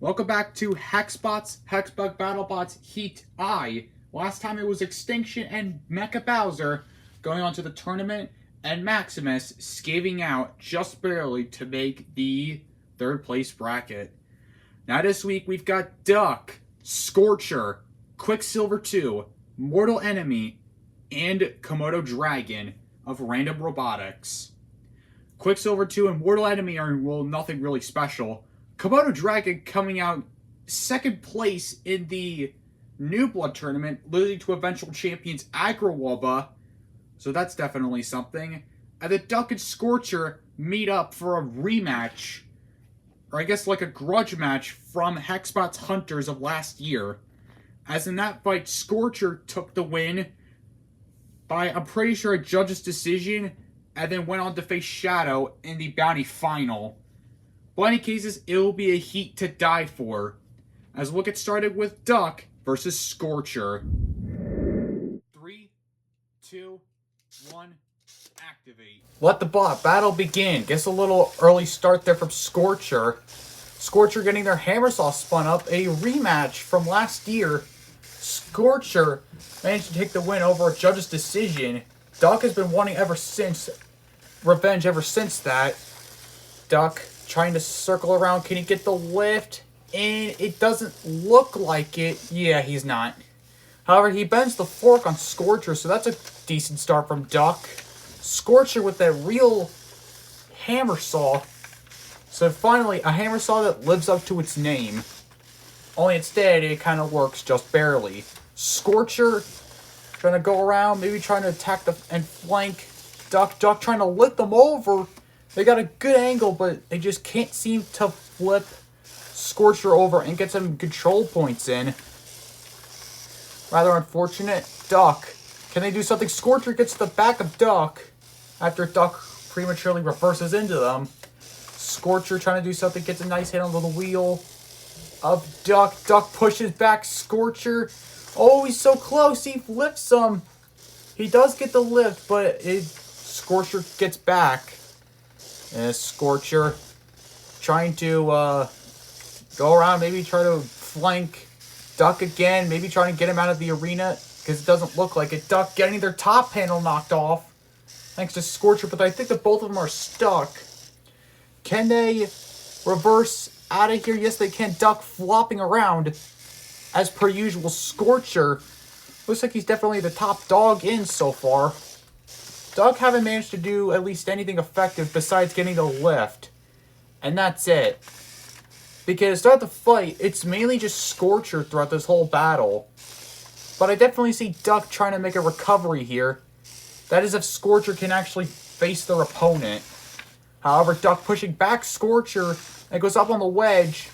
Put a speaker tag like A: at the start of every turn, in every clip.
A: Welcome back to Hexbots, Hexbug, Battlebots, Heat I. Last time it was Extinction and Mecha Bowser going on to the tournament, and Maximus scaving out just barely to make the third place bracket. Now this week we've got Duck, Scorcher, Quicksilver 2, Mortal Enemy, and Komodo Dragon of Random Robotics. Quicksilver 2 and Mortal Enemy are, well, nothing really special. Komodo Dragon coming out second place in the New Blood tournament, losing to eventual champions Agrawalba. So that's definitely something. And the Duck and Scorcher meet up for a rematch. Or I guess like a grudge match from Hexbots Hunters of last year. As in that fight, Scorcher took the win by, I'm pretty sure, a judge's decision, and then went on to face Shadow in the Bounty Final. But in any cases, it will be a heat to die for. As we'll get started with Duck versus Scorcher. 3, 2, 1, activate. Let the battle begin. Guess a little early start there from Scorcher. Scorcher getting their hammer saw spun up. A rematch from last year. Scorcher managed to take the win over a judge's decision. Duck has been wanting revenge ever since that. Duck trying to circle around. Can he get the lift? And it doesn't look like it. Yeah, he's not. However, he bends the fork on Scorcher, so that's a decent start from Duck. Scorcher with that real hammer saw. So finally, a hammer saw that lives up to its name. Only instead, it kind of works just barely. Scorcher trying to go around, maybe trying to attack and flank Duck. Duck trying to lift them over. They got a good angle, but they just can't seem to flip Scorcher over and get some control points in. Rather unfortunate. Duck. Can they do something? Scorcher gets to the back of Duck after Duck prematurely reverses into them. Scorcher trying to do something, gets a nice hit on the wheel of Duck. Duck pushes back Scorcher. Oh, he's so close. He lifts him. He does get the lift, but Scorcher gets back. Scorcher trying to go around, maybe try to flank Duck again, maybe trying to get him out of the arena, because it doesn't look like it. Duck getting their top panel knocked off, thanks to Scorcher, but I think that both of them are stuck. Can they reverse out of here? Yes, they can. Duck flopping around, as per usual. Scorcher looks like he's definitely the top dog in so far. Duck haven't managed to do at least anything effective besides getting the lift. And that's it. Because throughout the fight, it's mainly just Scorcher throughout this whole battle. But I definitely see Duck trying to make a recovery here. That is if Scorcher can actually face their opponent. However, Duck pushing back Scorcher and goes up on the wedge.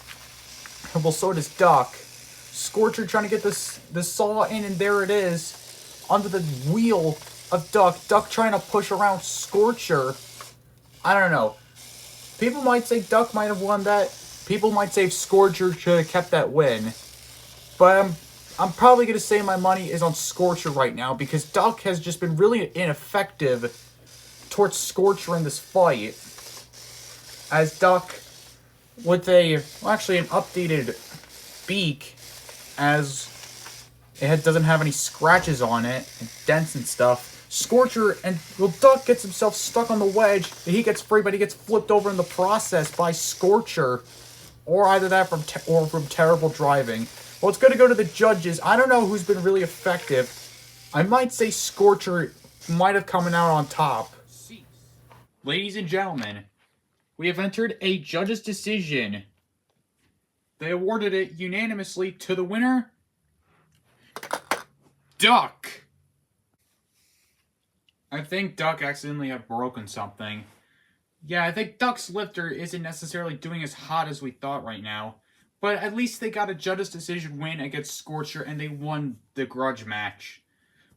A: Well, so does Duck. Scorcher trying to get this saw in, and there it is. Under the wheel of Duck. Duck trying to push around Scorcher. I don't know. People might say Duck might have won that. People might say Scorcher should have kept that win. But I'm probably going to say my money is on Scorcher right now, because Duck has just been really ineffective towards Scorcher in this fight. As Duck, with actually an updated beak, as it doesn't have any scratches on it, and dents and stuff. Scorcher Duck gets himself stuck on the wedge. He gets free, but he gets flipped over in the process by Scorcher. Or either that from terrible driving. Well, it's going to go to the judges. I don't know who's been really effective. I might say Scorcher might have come out on top. Ladies and gentlemen, we have entered a judge's decision. They awarded it unanimously to the winner, Duck. I think Duck accidentally have broken something. Yeah, I think Duck's lifter isn't necessarily doing as hot as we thought right now. But at least they got a judge's decision win against Scorcher, and they won the grudge match.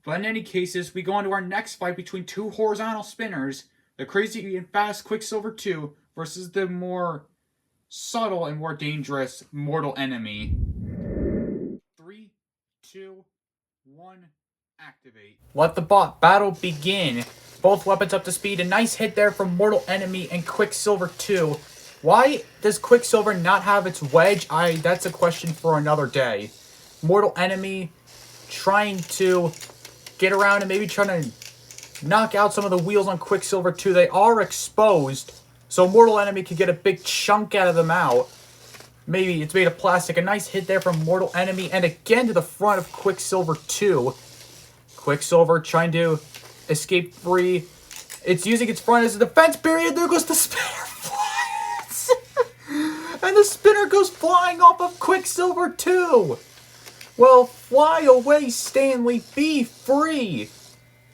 A: But in any cases, we go on to our next fight between two horizontal spinners. The crazy and fast Quicksilver 2 versus the more subtle and more dangerous Mortal Enemy. 3, 2, 1... activate. Let the battle begin. Both weapons up to speed. A nice hit there from Mortal Enemy and Quicksilver 2. Why does Quicksilver not have its wedge? That's a question for another day. Mortal Enemy trying to get around and maybe trying to knock out some of the wheels on Quicksilver too. They are exposed, so Mortal Enemy can get a big chunk out of them out. Maybe it's made of plastic. A nice hit there from Mortal Enemy, and again to the front of Quicksilver 2. Quicksilver trying to escape free. It's using its front as a defense barrier. There goes the spinner flies. And the spinner goes flying off of Quicksilver 2. Well, fly away, Stanley. Be free.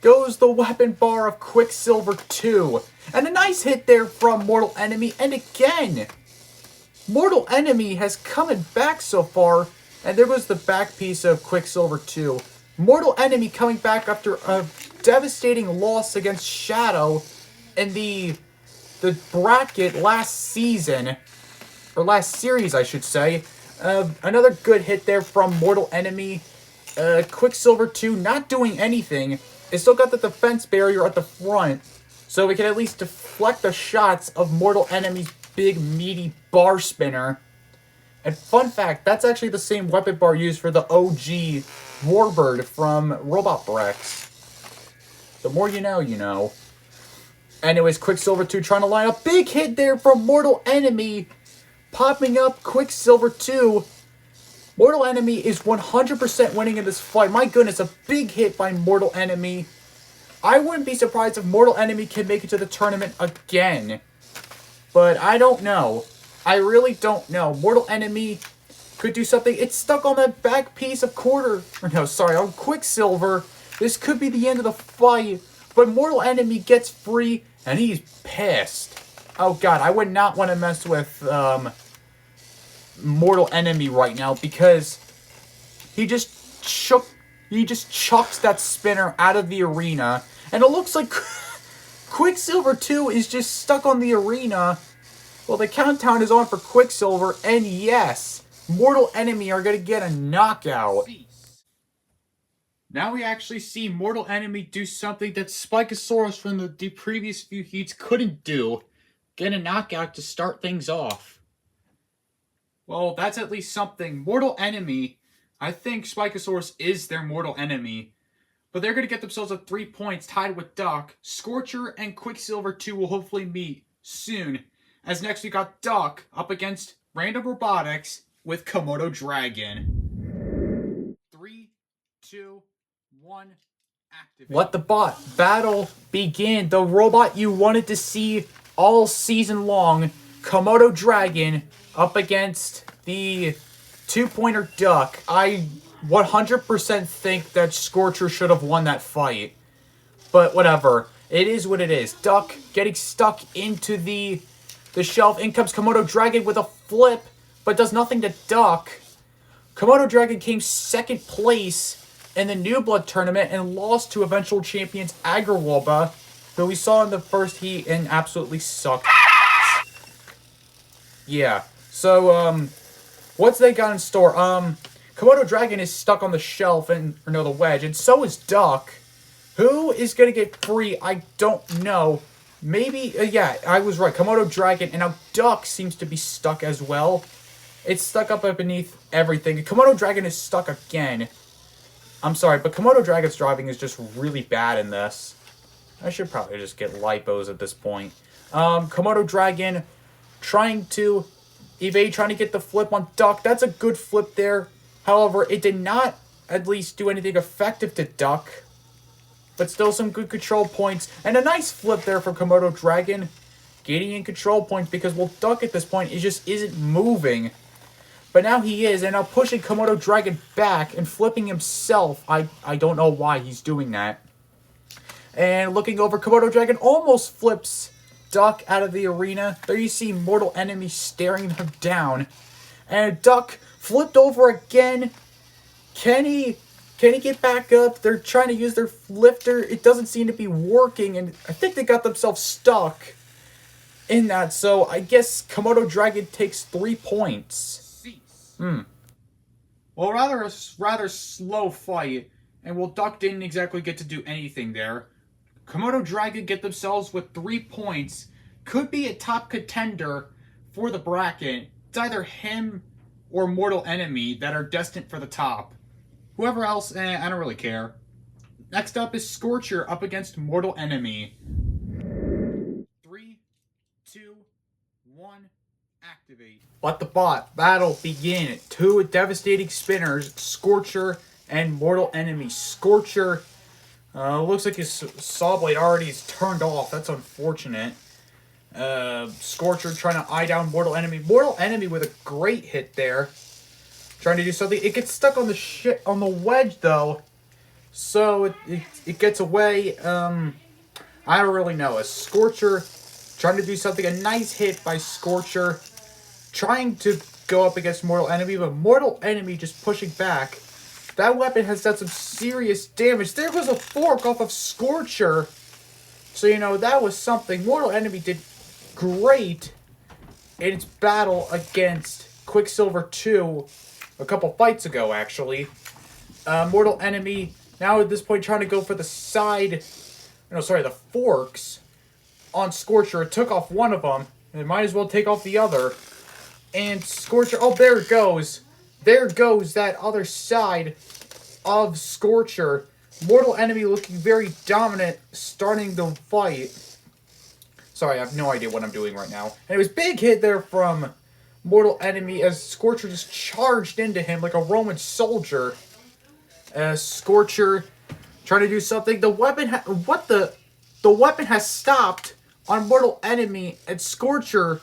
A: Goes the weapon bar of Quicksilver 2. And a nice hit there from Mortal Enemy. And again, Mortal Enemy has coming back so far. And there goes the back piece of Quicksilver 2. Mortal Enemy coming back after a devastating loss against Shadow in the bracket last season. Or last series, I should say. Another good hit there from Mortal Enemy. Quicksilver 2 not doing anything. It still got the defense barrier at the front, so we can at least deflect the shots of Mortal Enemy's big, meaty bar spinner. And fun fact, that's actually the same weapon bar used for the OG Warbird from Robot Brex. The more you know, you know. Anyways, Quicksilver 2 trying to line up. Big hit there from Mortal Enemy. Popping up Quicksilver 2. Mortal Enemy is 100% winning in this fight. My goodness, a big hit by Mortal Enemy. I wouldn't be surprised if Mortal Enemy can make it to the tournament again. But I don't know. I really don't know. Mortal Enemy could do something. It's stuck on that back piece of on Quicksilver. This could be the end of the fight. But Mortal Enemy gets free, and he's pissed. Oh god, I would not want to mess with Mortal Enemy right now because he just chucks that spinner out of the arena, and it looks like Quicksilver 2 is just stuck on the arena. Well, the countdown is on for Quicksilver, and yes, Mortal Enemy are going to get a knockout. Now we actually see Mortal Enemy do something that Spikeosaurus from the previous few heats couldn't do. Get a knockout to start things off. Well, that's at least something. Mortal Enemy, I think Spikeosaurus is their Mortal Enemy. But they're going to get themselves at 3 points, tied with Duck. Scorcher and Quicksilver 2 will hopefully meet soon. As next we got Duck up against Random Robotics with Komodo Dragon. 3, 2, 1, activate. Let the battle begin. The robot you wanted to see all season long, Komodo Dragon, up against the two-pointer Duck. I 100% think that Scorcher should have won that fight. But whatever. It is what it is. Duck getting stuck into the shelf. In comes Komodo Dragon with a flip, but does nothing to Duck. Komodo Dragon came second place in the New Blood tournament and lost to eventual champions Agrawalba, who we saw in the first heat and absolutely sucked. Yeah. So, what's they got in store? Komodo Dragon is stuck on the shelf, the wedge, and so is Duck. Who is going to get free? I don't know. Maybe, yeah, I was right. Komodo Dragon, and now Duck seems to be stuck as well. It's stuck up beneath everything. Komodo Dragon is stuck again. I'm sorry, but Komodo Dragon's driving is just really bad in this. I should probably just get lipos at this point. Komodo Dragon trying to evade, trying to get the flip on Duck. That's a good flip there. However, it did not at least do anything effective to Duck. But still some good control points. And a nice flip there from Komodo Dragon. Getting in control points because, well, Duck at this point just isn't moving. But now he is, and now pushing Komodo Dragon back and flipping himself. I don't know why he's doing that. And looking over, Komodo Dragon almost flips Duck out of the arena. There you see Mortal Enemy staring him down. And Duck flipped over again. Can he get back up? They're trying to use their lifter. It doesn't seem to be working, and I think they got themselves stuck in that. So I guess Komodo Dragon takes 3 points. Well, rather slow fight, and well, Duck didn't exactly get to do anything there. Komodo Dragon get themselves with 3 points. Could be a top contender for the bracket. It's either him or Mortal Enemy that are destined for the top. Whoever else, I don't really care. Next up is Scorcher up against Mortal Enemy. 3, 2, 1, activate. Let the bot battle begin. 2 devastating spinners, Scorcher and Mortal Enemy. Scorcher, looks like his saw blade already is turned off. That's unfortunate. Scorcher trying to eye down Mortal Enemy. Mortal Enemy with a great hit there. Trying to do something. It gets stuck on the wedge though. So it gets away. I don't really know. A Scorcher trying to do something. A nice hit by Scorcher. Trying to go up against Mortal Enemy, but Mortal Enemy just pushing back. That weapon has done some serious damage. There was a fork off of Scorcher. So, you know, that was something. Mortal Enemy did great in its battle against Quicksilver 2 a couple fights ago, actually. Mortal Enemy, now at this point, trying to go for the side... No, sorry, the forks on Scorcher. It took off one of them. It might as well take off the other. And Scorcher... Oh, there it goes. There goes that other side of Scorcher. Mortal Enemy looking very dominant, starting the fight. Sorry, I have no idea what I'm doing right now. And it was big hit there from Mortal Enemy as Scorcher just charged into him like a Roman soldier. Scorcher trying to do something. The weapon the weapon has stopped on Mortal Enemy, and Scorcher,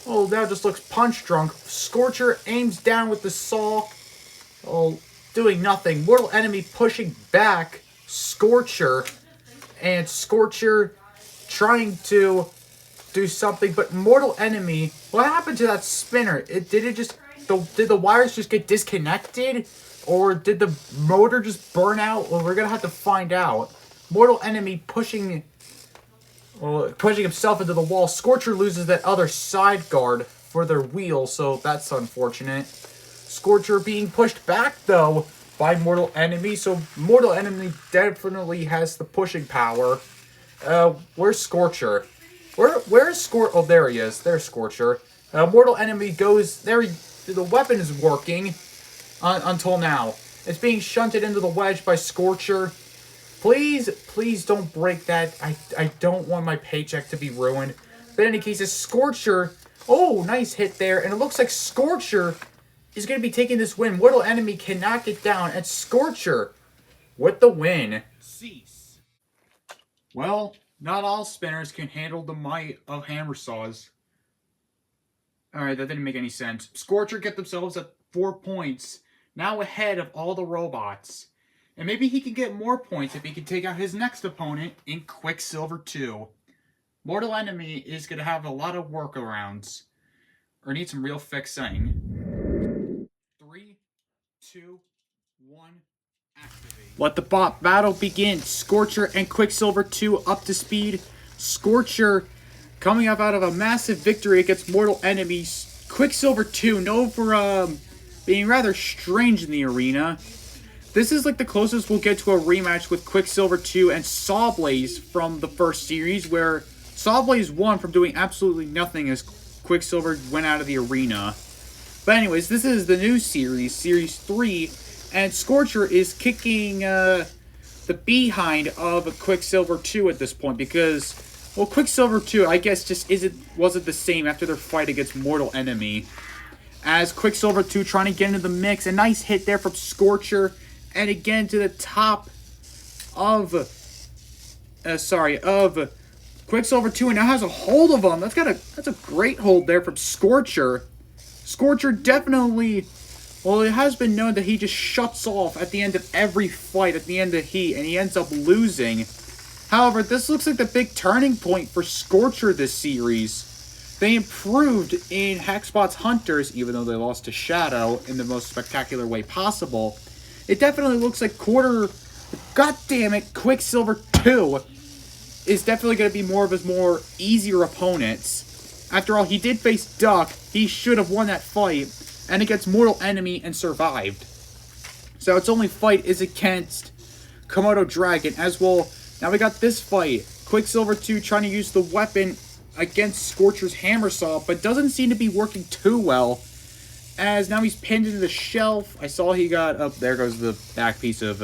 A: oh, now just looks punch drunk. Scorcher aims down with the saw. Oh, doing nothing. Mortal Enemy pushing back Scorcher, and Scorcher trying to do something, but Mortal Enemy, what happened to that spinner? Did the wires just get disconnected, or did the motor just burn out? Well, we're gonna have to find out. Mortal Enemy pushing himself into the wall. Scorcher loses that other side guard for their wheel, so that's unfortunate. Scorcher being pushed back, though, by Mortal Enemy, so Mortal Enemy definitely has the pushing power. Where's Scorcher? Where's Scorcher? Oh, there he is. There's Scorcher. Mortal Enemy goes... There, the weapon is working until now. It's being shunted into the wedge by Scorcher. Please don't break that. I don't want my paycheck to be ruined. But in any case, it's Scorcher. Oh, nice hit there. And it looks like Scorcher is going to be taking this win. Mortal Enemy cannot get down. And Scorcher with the win. Cease. Well, not all spinners can handle the might of hammer saws. Alright, that didn't make any sense. Scorcher get themselves at 4 points. Now ahead of all the robots. And maybe he can get more points if he can take out his next opponent in Quicksilver 2. Mortal Enemy is going to have a lot of workarounds. Or need some real fixing. 3, 2, 1, activate. Let the bot battle begin. Scorcher and Quicksilver 2 up to speed. Scorcher coming up out of a massive victory against Mortal Enemy. Quicksilver 2 known for being rather strange in the arena. This is like the closest we'll get to a rematch with Quicksilver 2 and Sawblaze from the first series, where Sawblaze won from doing absolutely nothing as Quicksilver went out of the arena. But anyways, this is the new series, Series 3, and Scorcher is kicking the behind of Quicksilver 2 at this point because, well, Quicksilver 2, I guess, just wasn't the same after their fight against Mortal Enemy. As Quicksilver 2 trying to get into the mix, a nice hit there from Scorcher. And again to the top of Quicksilver 2, and now has a hold of him. That's a great hold there from Scorcher. Scorcher definitely, well, it has been known that he just shuts off at the end of every fight, at the end of heat, and he ends up losing. However, this looks like the big turning point for Scorcher this series. They improved in Hexbots Hunters, even though they lost to Shadow in the most spectacular way possible. It definitely looks like Quicksilver 2 is definitely going to be more of his more easier opponents. After all, he did face Duck. He should have won that fight. And against Mortal Enemy and survived. So its only fight is against Komodo Dragon as well. Now we got this fight. Quicksilver 2 trying to use the weapon against Scorcher's hammer saw, but doesn't seem to be working too well. As now he's pinned into the shelf. I saw he got up. There goes the back piece of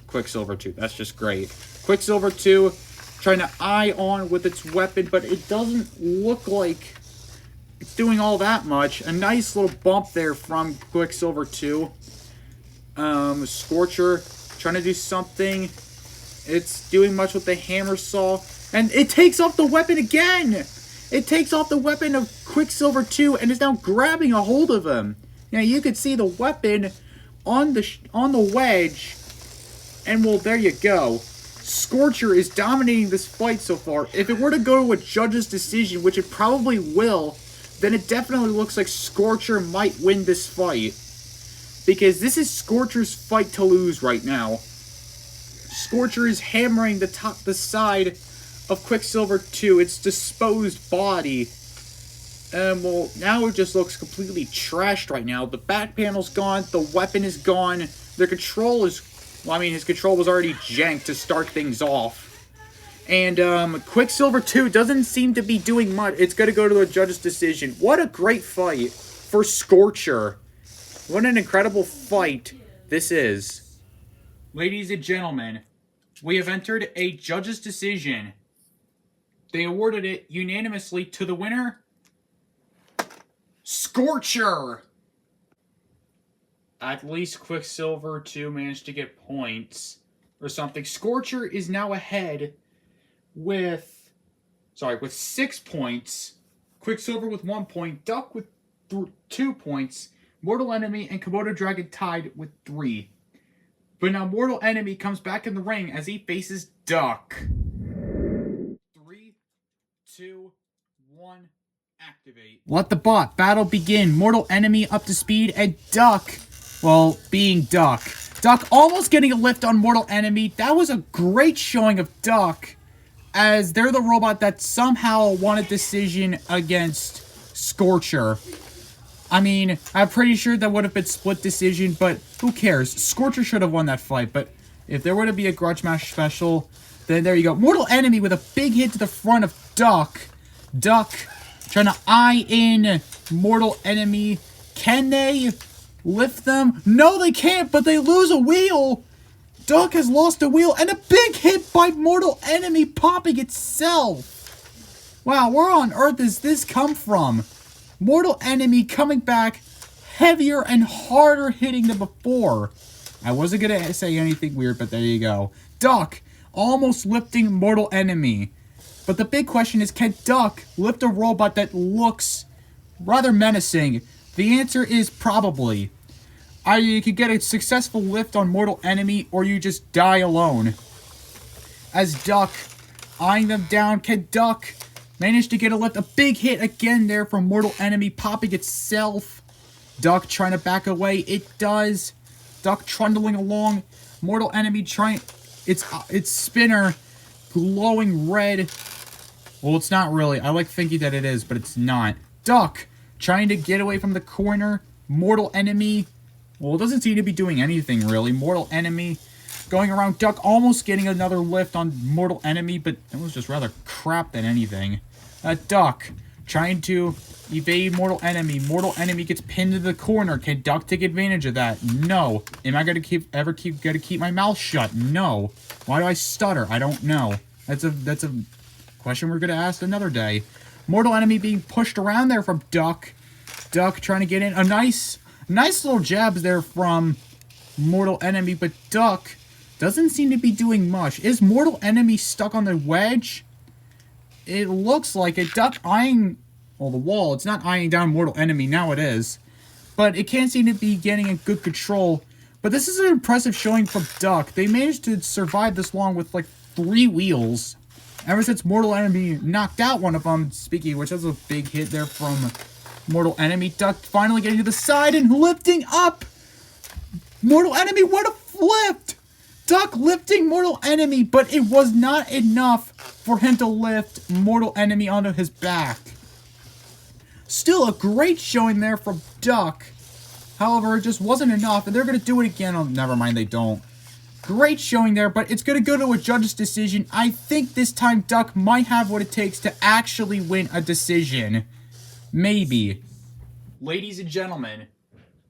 A: Quicksilver 2. That's just great. Quicksilver 2 trying to eye on with its weapon, but it doesn't look like it's doing all that much. A nice little bump there from Quicksilver 2. Scorcher trying to do something. It's doing much with the hammer saw. And it takes off the weapon again! It takes off the weapon of Quicksilver 2 and is now grabbing a hold of him. Now you could see the weapon on the wedge. And well, there you go. Scorcher is dominating this fight so far. If it were to go to a judge's decision, which it probably will, then it definitely looks like Scorcher might win this fight. Because this is Scorcher's fight to lose right now. Scorcher is hammering the side of Quicksilver 2, its disposed body. Well, now it just looks completely trashed right now. The back panel's gone, the weapon is gone, the control is... Well, I mean, his control was already janked to start things off. And, Quicksilver 2 doesn't seem to be doing much. It's gonna go to a judge's decision. What a great fight for Scorcher. What an incredible fight this is. Ladies and gentlemen, we have entered a judge's decision. They awarded it unanimously to the winner, Scorcher! At least Quicksilver 2 managed to get points or something. Scorcher is now ahead with 6 points. Quicksilver with 1 point. Duck with 2 points. Mortal Enemy and Komodo Dragon tied with 3. But now Mortal Enemy comes back in the ring as he faces Duck. 3, 2, 1, activate. Let the bot battle begin. Mortal Enemy up to speed and Duck, well, being Duck. Duck almost getting a lift on Mortal Enemy. That was a great showing of Duck, as they're the robot that somehow won a decision against Scorcher. I mean, I'm pretty sure that would have been split decision, but who cares? Scorcher should have won that fight, but if there were to be a grudge match special, then there you go. Mortal Enemy with a big hit to the front of Duck. Duck trying to eye in Mortal Enemy. Can they lift them? No, they can't, but they lose a wheel. Duck has lost a wheel, and a big hit by Mortal Enemy popping itself. Wow, where on earth does this come from? Mortal Enemy coming back heavier and harder hitting than before. I wasn't going to say anything weird, but there you go. Duck almost lifting Mortal Enemy. But the big question is, can Duck lift a robot that looks rather menacing? The answer is probably. Either you could get a successful lift on Mortal Enemy, or you just die alone. As Duck eyeing them down, can Duck manage to get a lift? A big hit again there from Mortal Enemy, popping itself. Duck trying to back away. It does. Duck trundling along. Mortal Enemy trying... Its spinner glowing red. Well, it's not really. I like thinking that it is, but it's not. Duck trying to get away from the corner. Mortal Enemy... Well, it doesn't seem to be doing anything, really. Mortal Enemy going around. Duck almost getting another lift on Mortal Enemy, but it was just rather crap than anything. Duck trying to evade Mortal Enemy. Mortal Enemy gets pinned to the corner. Can Duck take advantage of that? No. Am I going to ever keep my mouth shut? No. Why do I stutter? I don't know. That's a question we're going to ask another day. Mortal Enemy being pushed around there from Duck. Duck trying to get in. A nice little jabs there from Mortal Enemy, but Duck doesn't seem to be doing much. Is Mortal Enemy stuck on the wedge? It looks like it. Duck eyeing, well, the wall. It's not eyeing down Mortal Enemy. Now it is. But it can't seem to be getting in good control. But this is an impressive showing from Duck. They managed to survive this long with, like, 3 wheels. Ever since Mortal Enemy knocked out one of them, speaking, which was a big hit there from Mortal Enemy. Duck finally getting to the side and lifting up Mortal Enemy. What a flip! Duck lifting Mortal Enemy, but it was not enough for him to lift Mortal Enemy onto his back. Still a great showing there from Duck. However, it just wasn't enough, and they're going to do it again. Oh, never mind, they don't. Great showing there, but it's going to go to a judge's decision. I think this time Duck might have what it takes to actually win a decision. Maybe. Ladies and gentlemen,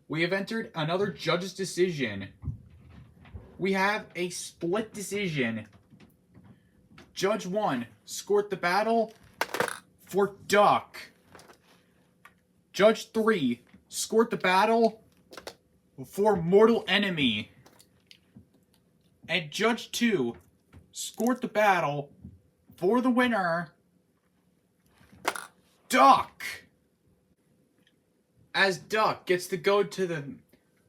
A: we have entered another judge's decision. We have a split decision. Judge 1 scored the battle for Duck. Judge 3 scored the battle for Mortal Enemy. And Judge 2 scored the battle for the winner, Duck. As Duck gets to go to the...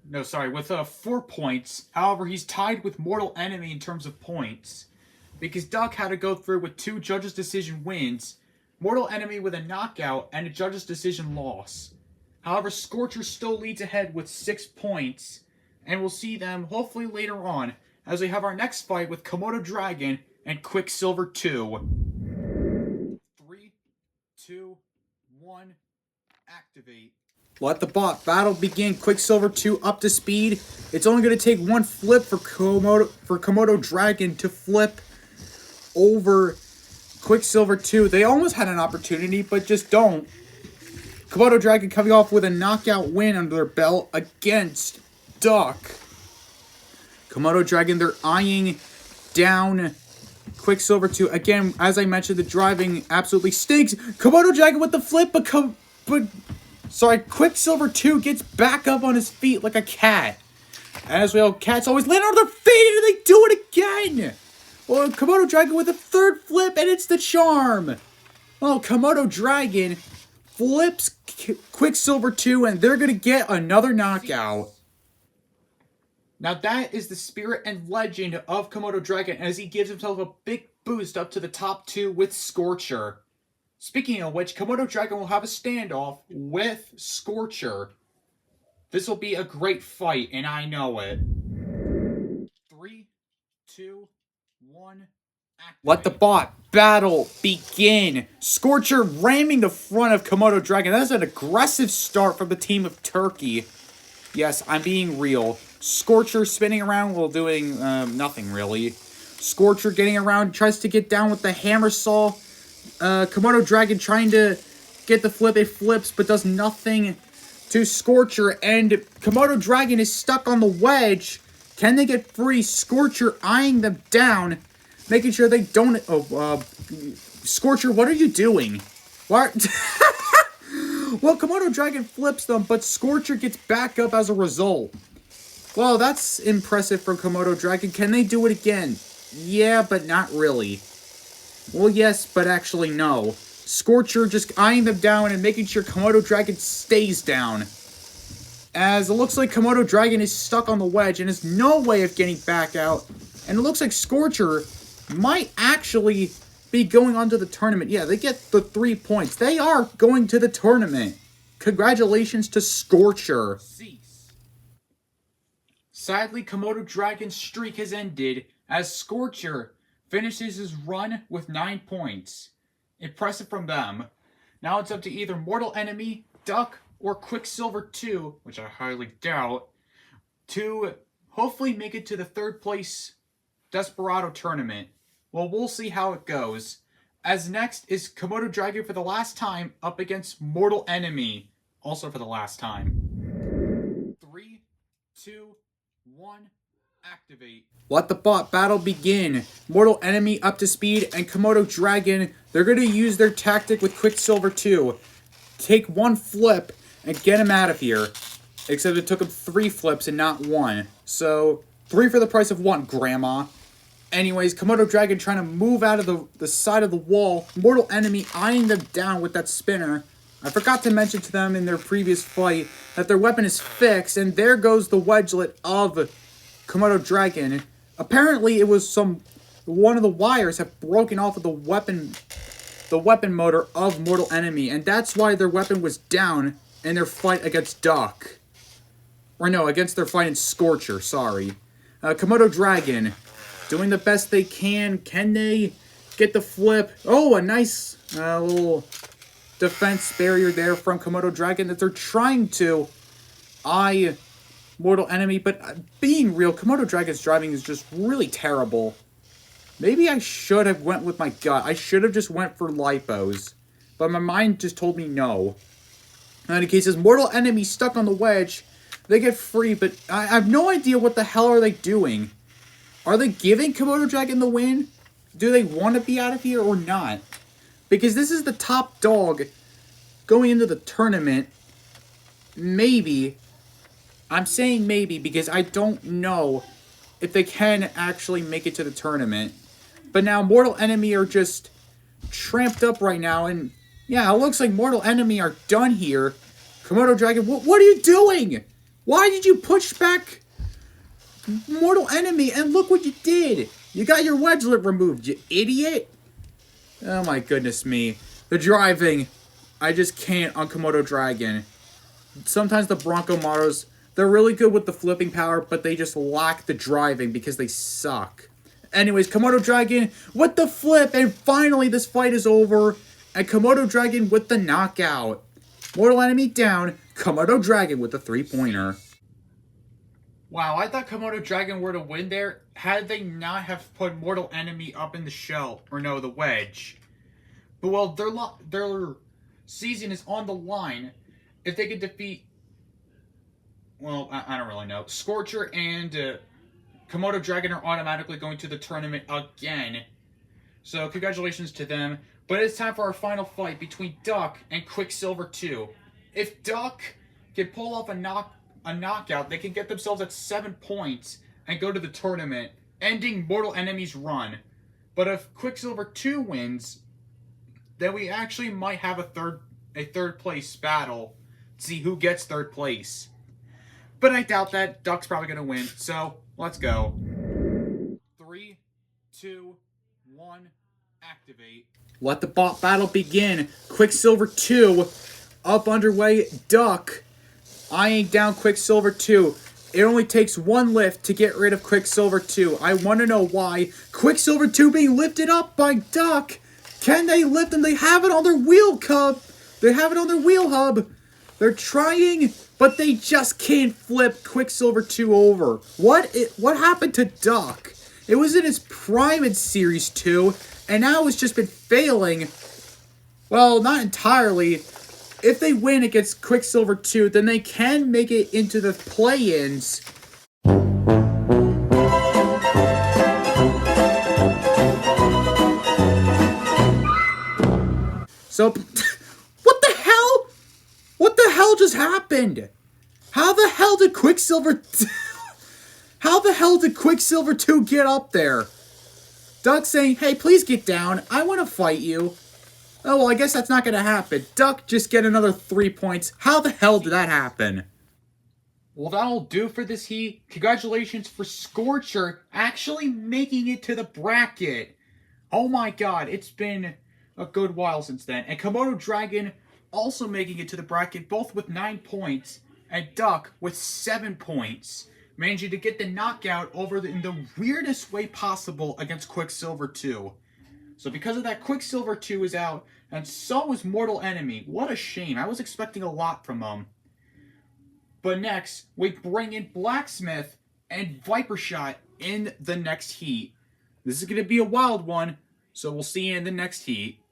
A: No, sorry, with 4 points. However, he's tied with Mortal Enemy in terms of points, because Duck had to go through with 2 judge's decision wins, Mortal Enemy with a knockout, and a judge's decision loss. However, Scorcher still leads ahead with 6 points, and we'll see them hopefully later on as we have our next fight with Komodo Dragon and Quicksilver 2. 3, 2, 1, activate. Let the battle begin. Quicksilver 2 up to speed. It's only going to take 1 flip for Komodo Dragon to flip over Quicksilver 2. They almost had an opportunity, but just don't. Komodo Dragon coming off with a knockout win under their belt against Duck. Komodo Dragon, they're eyeing down Quicksilver 2. Again, as I mentioned, the driving absolutely stinks. Komodo Dragon with the flip, but Quicksilver 2 gets back up on his feet like a cat. As well, cats always land on their feet and they do it again. Well, Komodo Dragon with a 3rd flip, and it's the charm. Well, Komodo Dragon flips Quicksilver 2, and they're going to get another knockout. Now that is the spirit and legend of Komodo Dragon as he gives himself a big boost up to the top 2 with Scorcher. Speaking of which, Komodo Dragon will have a standoff with Scorcher. This will be a great fight, and I know it. 3, 2, 1, activate. Let the battle begin. Scorcher ramming the front of Komodo Dragon. That is an aggressive start from the team of Turkey. Yes, I'm being real. Scorcher spinning around while doing nothing really. Scorcher getting around, tries to get down with the hammer saw. Komodo Dragon trying to get the flip. It flips, but does nothing to Scorcher. And Komodo Dragon is stuck on the wedge. Can they get free? Scorcher eyeing them down, making sure they don't... Scorcher, what are you doing? What? Well, Komodo Dragon flips them, but Scorcher gets back up as a result. Well, that's impressive for Komodo Dragon. Can they do it again? Yeah, but not really. Well, yes, but actually no. Scorcher just eyeing them down and making sure Komodo Dragon stays down. As it looks like Komodo Dragon is stuck on the wedge and has no way of getting back out. And it looks like Scorcher might actually be going on to the tournament. Yeah, they get the 3 points. They are going to the tournament. Congratulations to Scorcher. Sadly, Komodo Dragon's streak has ended as Scorcher finishes his run with 9 points. Impressive from them. Now it's up to either Mortal Enemy, Duck, or Quicksilver 2, which I highly doubt, to hopefully make it to the 3rd place Desperado tournament. Well, we'll see how it goes. As next is Komodo Dragon for the last time up against Mortal Enemy, also for the last time. 3, 2, 1, activate. Let the battle begin. Mortal Enemy up to speed, and Komodo Dragon, they're going to use their tactic with Quicksilver 2. Take 1 flip and get him out of here. Except it took him 3 flips and not 1. So, 3 for the price of 1, Grandma. Anyways, Komodo Dragon trying to move out of the side of the wall. Mortal Enemy eyeing them down with that spinner. I forgot to mention to them in their previous fight that their weapon is fixed, and there goes the wedgelet of Komodo Dragon. Apparently, it was one of the wires have broken off of the weapon motor of Mortal Enemy, and that's why their weapon was down in their fight against Duck. Or no, against their fight in Scorcher, sorry. Komodo Dragon doing the best they can. Can they get the flip? Oh, a nice little defense barrier there from Komodo Dragon that they're trying to eye Mortal Enemy, but being real, Komodo Dragon's driving is just really terrible. Maybe I should have went with my gut. I should have just went for Lipos. But my mind just told me no. In any case, Mortal Enemy stuck on the wedge. They get free, but I have no idea what the hell are they doing. Are they giving Komodo Dragon the win? Do they want to be out of here or not? Because this is the top dog going into the tournament. Maybe. I'm saying maybe because I don't know if they can actually make it to the tournament. But now Mortal Enemy are just tramped up right now. And yeah, it looks like Mortal Enemy are done here. Komodo Dragon, what are you doing? Why did you push back Mortal Enemy? And look what you did. You got your wedge lip removed, you idiot. Oh my goodness me. The driving, I just can't on Komodo Dragon. Sometimes the Bronco models, they're really good with the flipping power, but they just lack the driving because they suck. Anyways, Komodo Dragon with the flip, and finally this fight is over. And Komodo Dragon with the knockout. Mortal Enemy down, Komodo Dragon with the 3-pointer. Wow, I thought Komodo Dragon were to win there had they not have put Mortal Enemy up in the shell, or no, the wedge. But well, their season is on the line. If they could defeat, well, I don't really know. Scorcher and Komodo Dragon are automatically going to the tournament again. So congratulations to them. But it's time for our final fight between Duck and Quicksilver 2. If Duck can pull off a knockout, they can get themselves at 7 points and go to the tournament, ending Mortal Enemy's run. But if Quicksilver 2 wins, then we actually might have a third place battle to see who gets third place. But I doubt that. Duck's probably going to win. So, let's go. 3, 2, 1, activate. Let the battle begin. Quicksilver 2 up underway. Duck eyeing down Quicksilver 2. It only takes one lift to get rid of Quicksilver 2. I want to know why. Quicksilver 2 being lifted up by Duck. Can they lift him? They have it on their wheel hub. They have it on their wheel hub. They're trying, but they just can't flip Quicksilver 2 over. What happened to Duck? It was in its prime in Series 2, and now it's just been failing. Well, not entirely. If they win against Quicksilver 2, then they can make it into the play-ins. So, what the hell? What the hell just happened? How the hell did Quicksilver... How the hell did Quicksilver 2 get up there? Duck saying, hey, please get down. I want to fight you. Oh, well, I guess that's not going to happen. Duck just get another 3 points. How the hell did that happen? Well, that'll do for this heat. Congratulations for Scorcher actually making it to the bracket. Oh my god, it's been a good while since then. And Komodo Dragon also making it to the bracket, both with 9 points. And Duck with 7 points. Managing to get the knockout over in the weirdest way possible against Quicksilver 2. So because of that, Quicksilver 2 is out, and so is Mortal Enemy. What a shame. I was expecting a lot from them. But next, we bring in Blacksmith and Viper Shot in the next heat. This is going to be a wild one, so we'll see you in the next heat.